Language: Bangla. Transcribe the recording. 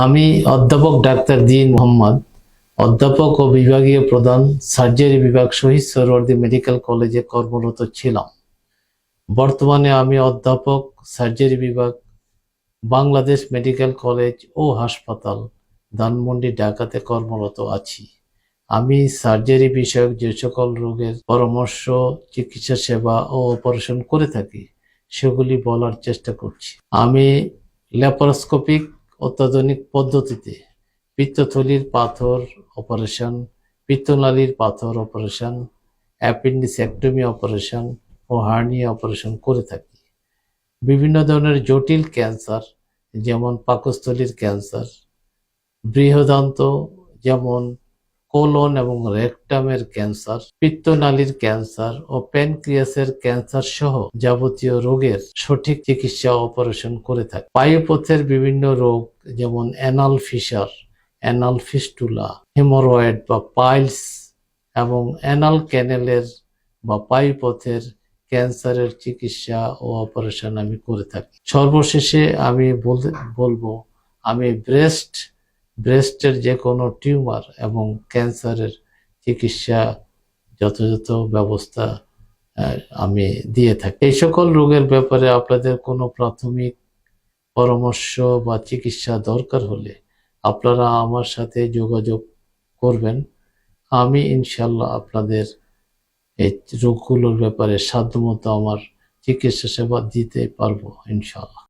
আমি অধ্যাপক ডাক্তার দিন মোহাম্মদ, অধ্যাপক ও বিভাগীয় প্রধান, সার্জারি বিভাগ, শহীদ সোহরাওয়ার্দী মেডিকেল কলেজে কর্মরত ছিলাম। বর্তমানে আমি অধ্যাপক, সার্জারি বিভাগ, বাংলাদেশ মেডিকেল কলেজ ও হাসপাতাল, ধানমন্ডি, ঢাকাতে কর্মরত আছি। আমি সার্জারি বিষয়ক যে সকল রোগের পরামর্শ, চিকিৎসা সেবা ও অপারেশন করে থাকি সেগুলি বলার চেষ্টা করছি। আমি ল্যাপারোস্কোপিক অত্যাধুনিক পদ্ধতিতে পিত্তথলির পাথর অপারেশন, পিত্তনালীর পাথর অপারেশন, অ্যাপেন্ডিসেক্টমি অপারেশন ও হার্নিয়া অপারেশন করে থাকি। বিভিন্ন ধরনের জটিল ক্যান্সার যেমন পাকস্থলীর ক্যান্সার, বৃহদান্ত্র যেমন কোলন এবং রেকটামের ক্যান্সার, পিত্তনালীর ক্যান্সার ও প্যানক্রিয়াসের ক্যান্সার সহ যাবতীয় রোগের সঠিক চিকিৎসা অপারেশন করে থাকে। পায়ুপথের বিভিন্ন রোগ যেমন anal fisher, anal fistula, haemorrhoid বা পাইলস এবং অ্যানাল ক্যানেলের বা পায়ুপথের ক্যান্সারের চিকিৎসা ও অপারেশন আমি করে থাকি। সর্বশেষে আমি বলবো আমি ব্রেস্টের যে কোনো টিউমার এবং ক্যান্সারের চিকিৎসা যথাযথ ব্যবস্থা আমি দিয়ে থাকি। এই সকল রোগের ব্যাপারে আপনাদের কোনো প্রাথমিক পরামর্শ বা চিকিৎসা দরকার হলে আপনারা আমার সাথে যোগাযোগ করবেন। আমি ইনশাল্লাহ আপনাদের এই রোগগুলোর ব্যাপারে সাধ্যমতো আমার চিকিৎসা সেবা দিতে পারবো ইনশাল্লাহ।